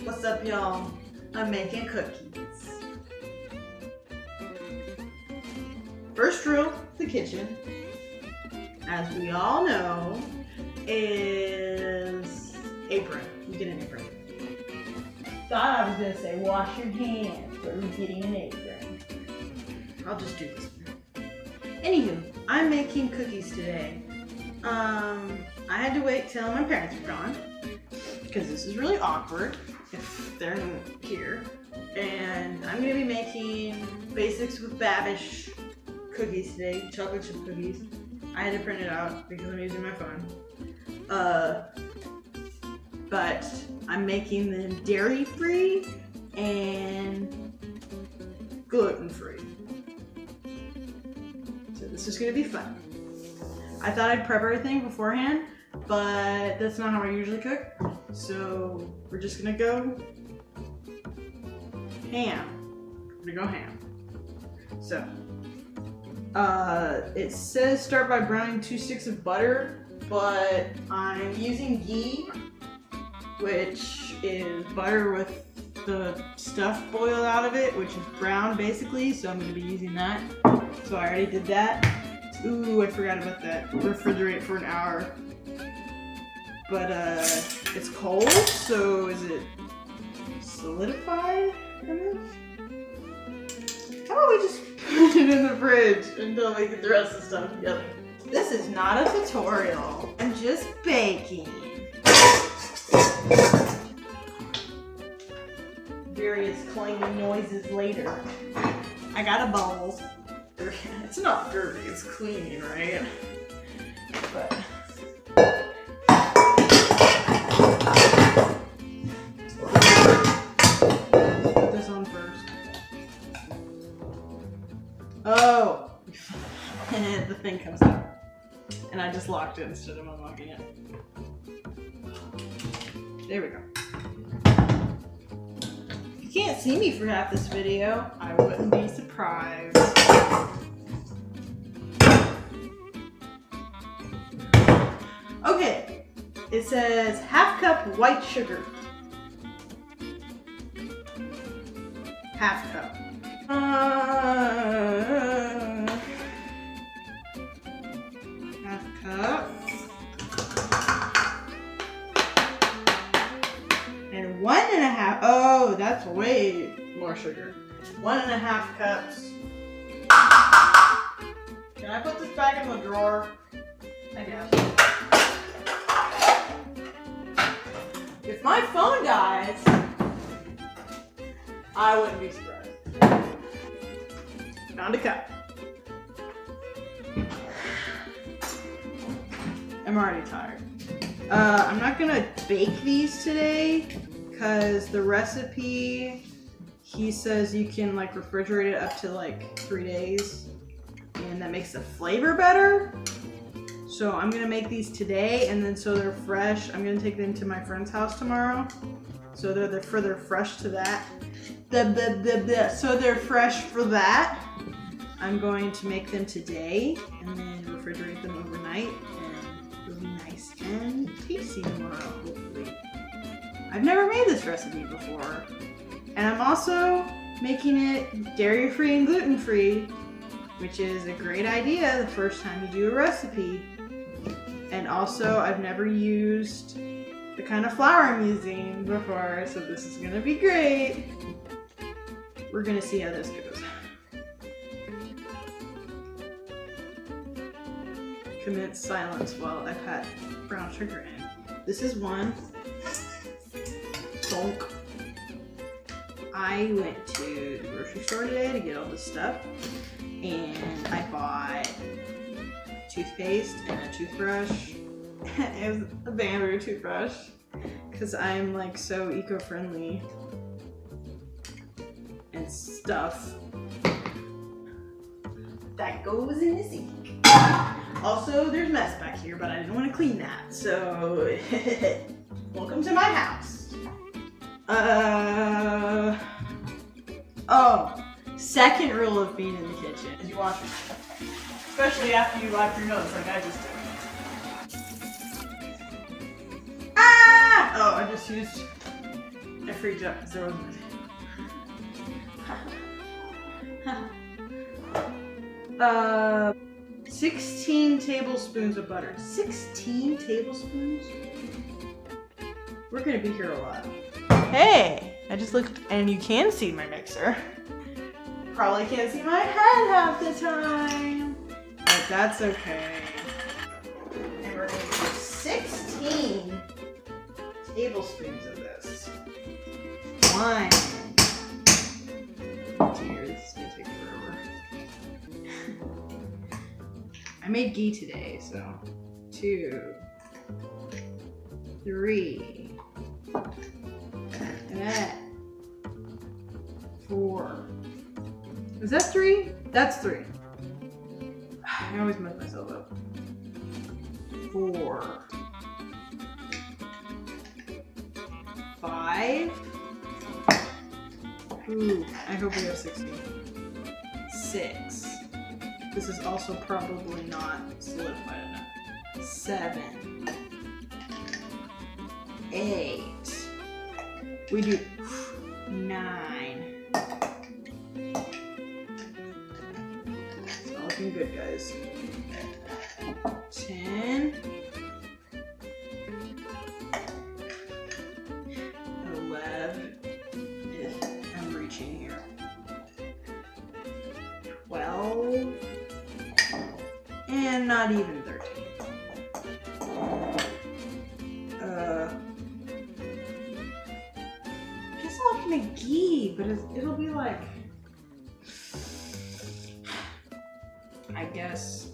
What's up, y'all? I'm making cookies. First rule of the kitchen, as we all know, is apron. You get an apron. Thought I was gonna say wash your hands, but we're getting an apron. I'll just do this. Anywho, I'm making cookies today. I had to wait till my parents were gone because this is really awkward if they're here. And I'm gonna be making basics with Babish cookies today, chocolate chip cookies. I had to print it out because I'm using my phone. But I'm making them dairy-free and gluten-free. So this is gonna be fun. I thought I'd prep everything beforehand, but that's not how I usually cook. So we're just gonna go ham. We're gonna go ham. So, it says start by browning 2 sticks of butter, but I'm using ghee, which is butter with the stuff boiled out of it, which is brown basically, so I'm gonna be using that. So I already did that. Ooh, I forgot about that. Refrigerate for an hour. But it's cold, so is it solidified? How about we just put it in the fridge until we get the rest of the stuff together? This is not a tutorial. I'm just baking. Various clanging noises later. I got a bowl. It's not dirty, it's clean, right? But put this on first. Oh! And the thing comes out. And I just locked it instead of unlocking it. There we go. If you can't see me for half this video, I wouldn't be surprised. Okay, it says ½ cup white sugar. ½ cup. ½ cup. And 1.5. Oh, that's way more sugar. 1.5 cups. Can I put this back in the drawer? I guess. If my phone dies, I wouldn't be surprised. Found a cup. I'm already tired. I'm not gonna bake these today because the recipe, he says you can like refrigerate it up to like 3 days and that makes the flavor better. So I'm gonna make these today, and then so they're fresh, I'm gonna take them to my friend's house tomorrow. So they're fresh to that. So they're fresh for that. I'm going to make them today, and then refrigerate them overnight, and it'll be nice and tasty tomorrow, hopefully. I've never made this recipe before. And I'm also making it dairy-free and gluten-free, which is a great idea the first time you do a recipe. And also, I've never used the kind of flour I'm using before, so this is gonna be great. We're gonna see how this goes. Commence silence while I pat brown sugar in. This is one. Donk. I went to the grocery store today to get all this stuff, and I bought toothpaste and a toothbrush. It was a bamboo toothbrush because I'm like so eco-friendly and stuff. That goes in the sink. Also, there's mess back here, but I didn't want to clean that, so welcome to my house. Oh, second rule of being in the kitchen is you wash your hands. Especially after you wipe your nose like I just did. Ah! Oh, I freaked out because there was 16 tablespoons of butter. 16 tablespoons? We're gonna be here a lot. Hey, I just looked and you can see my mixer. Probably can't see my head half the time, but that's okay. And we're gonna do 16 tablespoons of this. 1. Dear, this is gonna take forever. I made ghee today, so 2, 3, and that 4. Is that 3? That's 3. I always mess myself up. 4, 5. Ooh, I hope we have 16. 6. This is also probably not solidified enough. 7. 8. We do 9. It's all looking good, guys. 10. 11. I'm reaching here. 12. And not even 13. I guess I'll have to make ghee, but it'll be like, I guess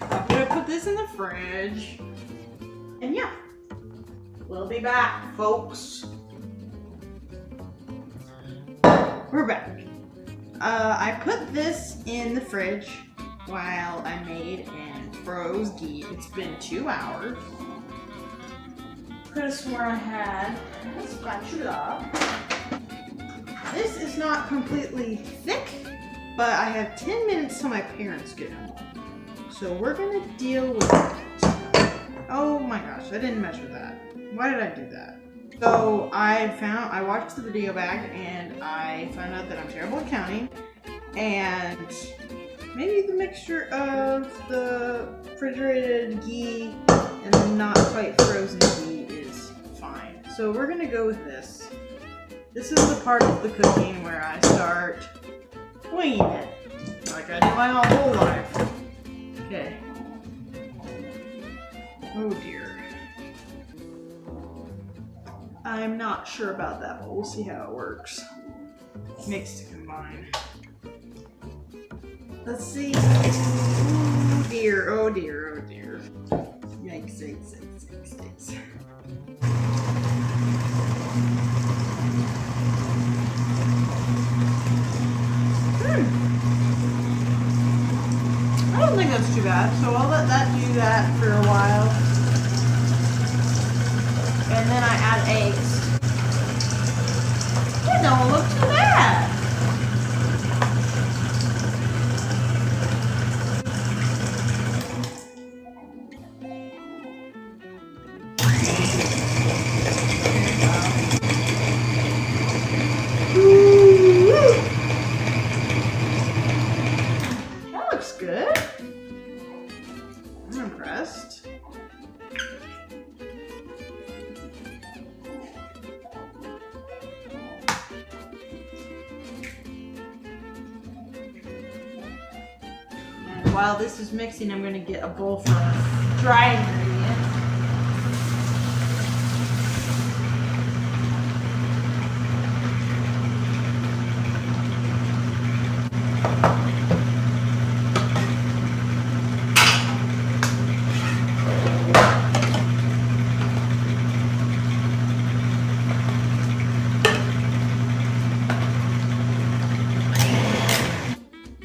I'm gonna put this in the fridge. And yeah, we'll be back, folks. We're back. I put this in the fridge while I made and froze ghee. It's been 2 hours. Could have sworn I had a spatula. This is not completely thick, but I have 10 minutes till my parents get home. So we're gonna deal with it. Oh my gosh, I didn't measure that. Why did I do that? So I watched the video back and I found out that I'm terrible at counting. And maybe the mixture of the refrigerated ghee and the not quite frozen ghee is fine. So we're gonna go with this. This is the part of the cooking where I start winging it, like I do my whole life. Okay. Oh dear. I'm not sure about that, but we'll see how it works. Mix to combine. Let's see. Oh dear, oh dear, oh dear. Yikes, yikes, yikes, yikes, yikes. I don't think that's too bad, so I'll let that do that for a while. And then I add eggs. It don't look too bad. That looks good. I'm impressed. And while this is mixing, I'm going to get a bowl for dry ingredients.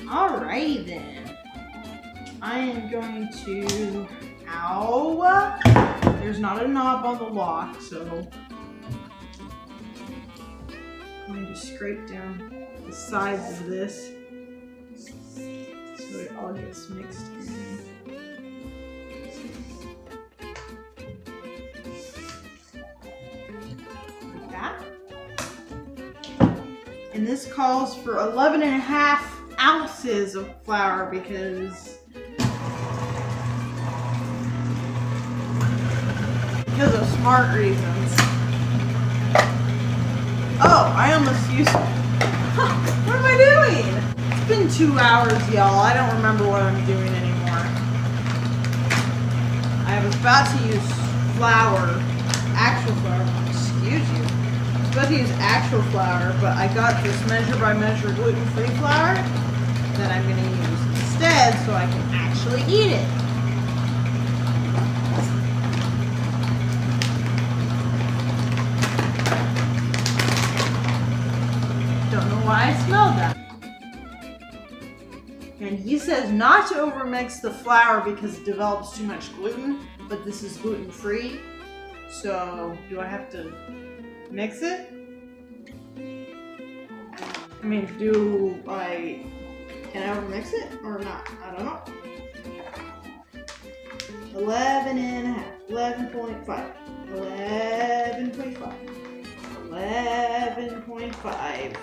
Alrighty then. I am going to, there's not a knob on the lock, so I'm going to scrape down the sides of this so it all gets mixed in. Like that. And this calls for 11.5 ounces of flour because of smart reasons. Oh, I almost used... What am I doing? It's been 2 hours, y'all. I don't remember what I'm doing anymore. I was about to use flour, actual flour, excuse you. I was about to use actual flour, but I got this measure by measure gluten-free flour that I'm going to use instead so I can actually eat it. Don't know why I smelled that. And he says not to overmix the flour because it develops too much gluten, but this is gluten-free. So, do I have to mix it? I mean, can I overmix it or not? I don't know. 11.5, 11.5, 11.5, 11.5,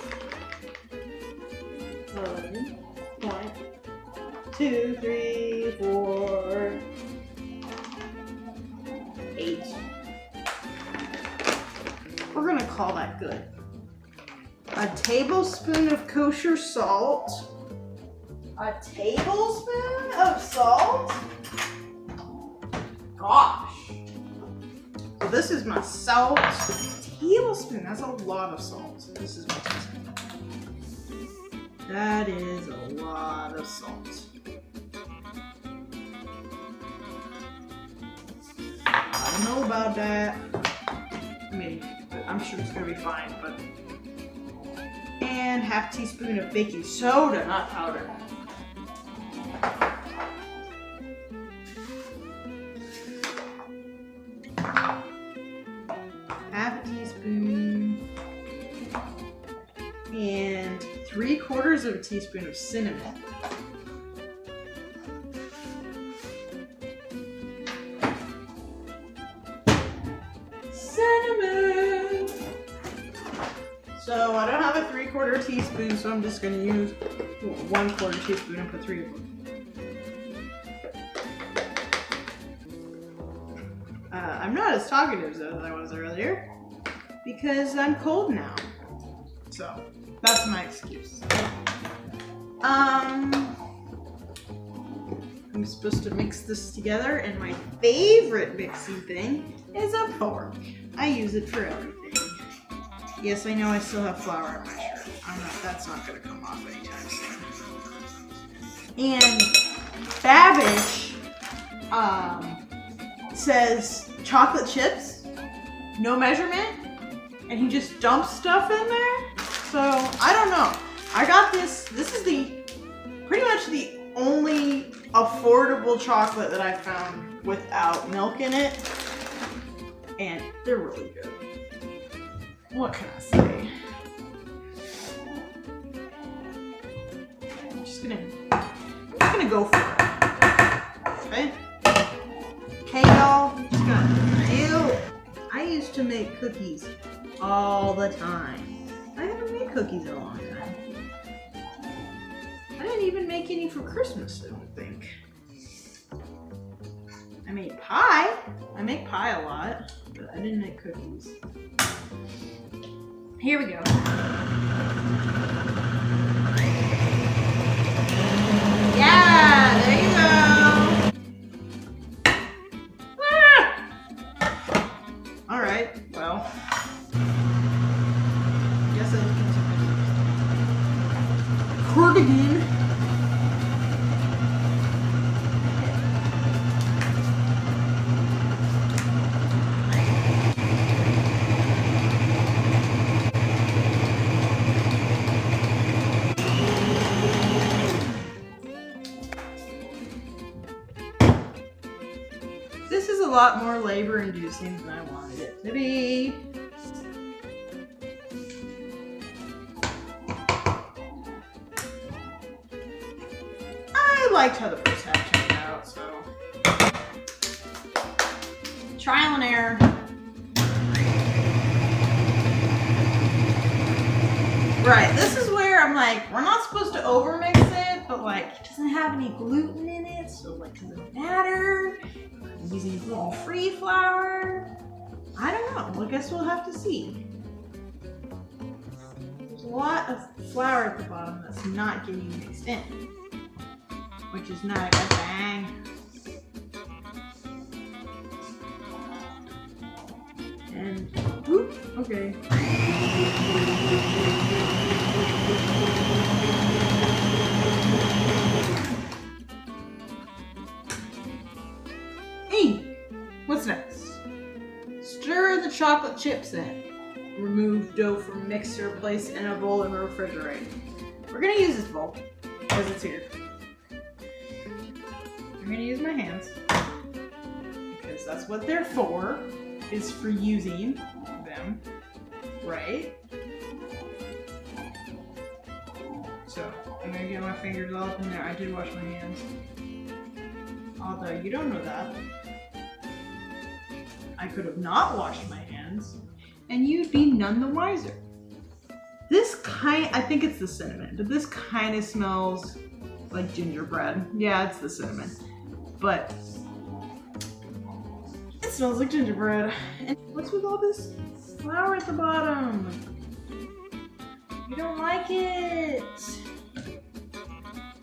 11.2, 3, 4, 8. We're gonna call that good. A tablespoon of kosher salt. A tablespoon of salt? Gosh. So this is my salt. Tablespoon, that's a lot of salt. So this is my teaspoon. That is a lot of salt. I don't know about that. I mean, I'm sure it's gonna be fine, but. And half teaspoon of baking soda, not powder. Half teaspoon. And 3/4 of a teaspoon of cinnamon. Cinnamon! So I don't have a 3/4 teaspoon, so I'm just going to use 1/4 teaspoon and put 3 of them. I'm not as talkative as I was earlier because I'm cold now. So that's my excuse. I'm supposed to mix this together, and my favorite mixing thing is a fork. I use it for everything. Yes, I know I still have flour on my shirt. That's not gonna come off anytime soon. And Babish says chocolate chips, no measurement, and he just dumps stuff in there. So I don't know. I got this. This is pretty much the only affordable chocolate that I found without milk in it, and they're really good. What can I say? I'm just gonna go for it. Okay? Okay, y'all. Just gonna do. I used to make cookies all the time. I haven't made cookies in a long time. I didn't even make any for Christmas, I don't think. I made pie. I make pie a lot, but I didn't make cookies. Here we go. Yeah, there you go. Ah! All right, well. Guess I can cardigan. This is a lot more labor-inducing than I wanted it to be. I liked how the first half turned out, so trial and error. Right, this is doesn't have any gluten in it, so like does it matter? I'm using gluten-free flour. I don't know. I guess we'll have to see. There's a lot of flour at the bottom that's not getting mixed in, which is not a good thing. And whoop, okay. Hey, what's next? Stir the chocolate chips in. Remove dough from mixer, place in a bowl and refrigerate. We're gonna use this bowl because it's here. I'm gonna use my hands because that's what they're for, is for using them, right? So I'm gonna get my fingers all up in there. I did wash my hands. Although you don't know that. I could have not washed my hands and you'd be none the wiser. I think it's the cinnamon, but this kind of smells like gingerbread. Yeah, it's the cinnamon, but it smells like gingerbread. And what's with all this flour at the bottom? You don't like it. I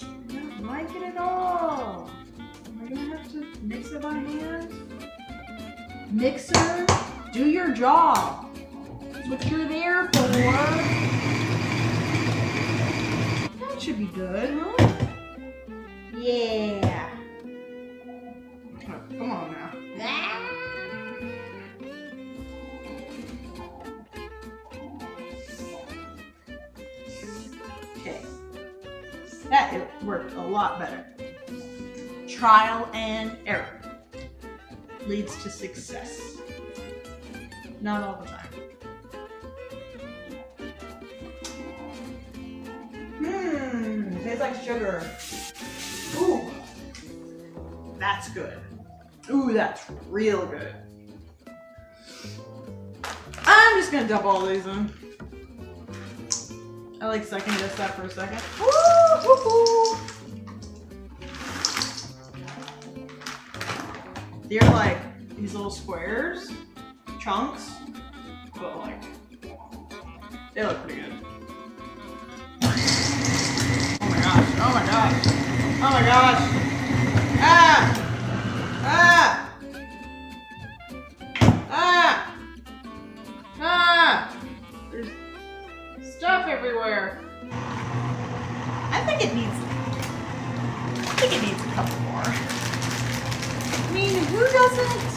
don't like it at all. Am I gonna have to mix it by hand? Mixer, do your job. That's what you're there for. That should be good, huh? Yeah. Oh, come on now. Okay. It worked a lot better. Trial and error leads to success. Not all the time. Tastes like sugar. Ooh, that's good. Ooh, that's real good. I'm just gonna dump all these in. I like second guess that for a second. Woo-hoo-hoo. They're like these little squares, chunks, but like, they look pretty good. Oh my gosh. Oh my gosh. Ah! Ah! Ah! Ah! There's stuff everywhere. I think it needs a couple more. I mean, who doesn't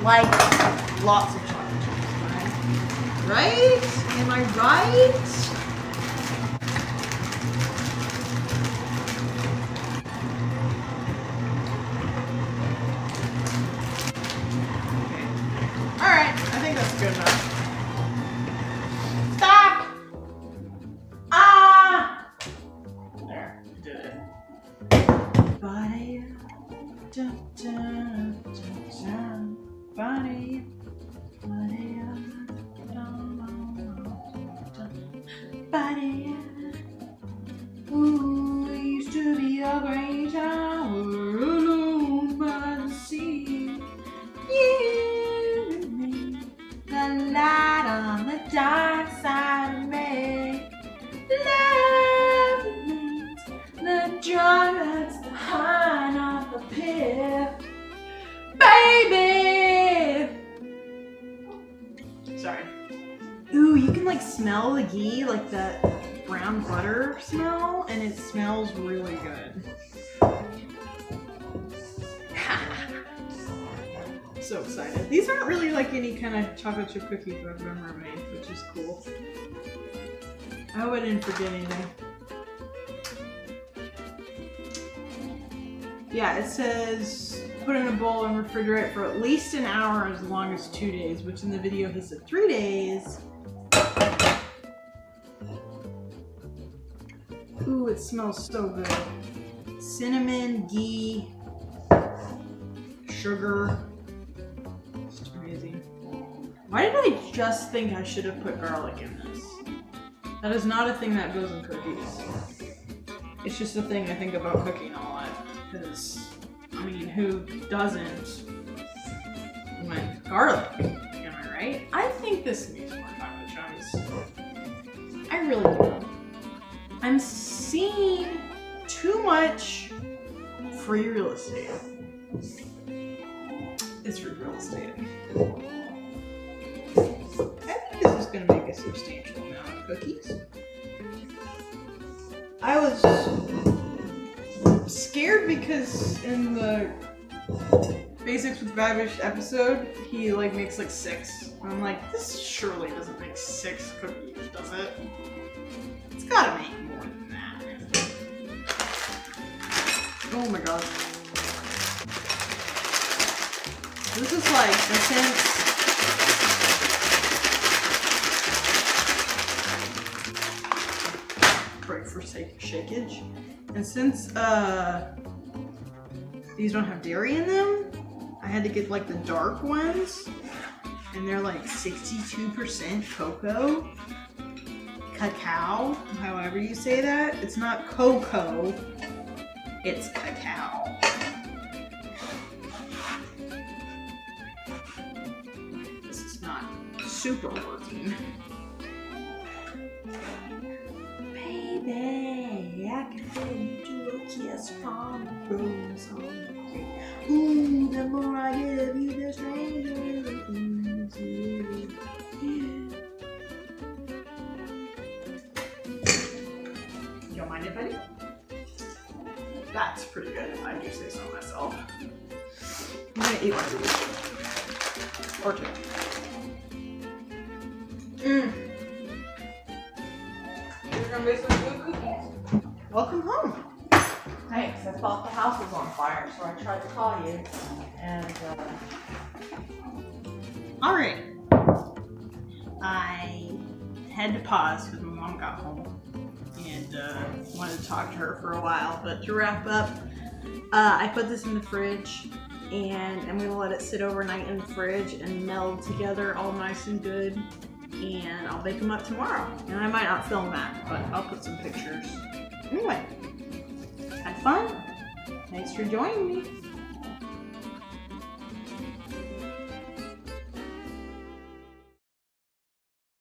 like lots of chocolate chips, right? Am I right? Good enough. Stop! Ah! There, I did it. Body, dun, dun, dun, dun. Body, body, dun, dun, dun. Body. Ooh, it used to be a great tower alone by the sea. Yeah. The light on the dark side of me. Love remains the joy that's the heart of the pit. Baby! Sorry. Ooh, you can like smell the ghee, like that brown butter smell, and it smells really good. So excited. These aren't really like any kind of chocolate chip cookies I've ever made, which is cool. I hope I didn't forget anything. Yeah, it says put in a bowl and refrigerate for at least an hour, as long as 2 days, which in the video he said 3 days. Ooh, it smells so good. Cinnamon, ghee, sugar. Amazing. Why did I just think I should have put garlic in this? That is not a thing that goes in cookies. It's just a thing I think about cooking a lot. Because, I mean, who doesn't want garlic? Am I right? I think this needs more taco chunks. I really do. I'm seeing too much free real estate. It's free real estate. I think this is going to make a substantial amount of cookies. I was scared because in the Basics with Babish episode, he like makes like 6. And I'm like, this surely doesn't make 6 cookies, does it? It's gotta make more than that. Oh my god. This is like intense. Break for shakeage. And since these don't have dairy in them, I had to get like the dark ones, and they're like 62% cacao, however you say that. It's not cocoa, it's cacao. This is not super working. Baby, I can feel you do a kiss from the rose on the grave. Ooh, the more I give you, the stranger it is. You don't mind it, buddy? That's pretty good, if I do say so myself. I'm gonna eat one of these. Or 2. You're gonna make some good cookies. Welcome home. Thanks. I thought the house was on fire, so I tried to call you. And Alright. I had to pause because my mom got home and wanted to talk to her for a while. But to wrap up, I put this in the fridge and I'm gonna let it sit overnight in the fridge and meld together all nice and good. And I'll bake them up tomorrow. And I might not film that, but I'll put some pictures. Anyway, had fun. Thanks for joining me.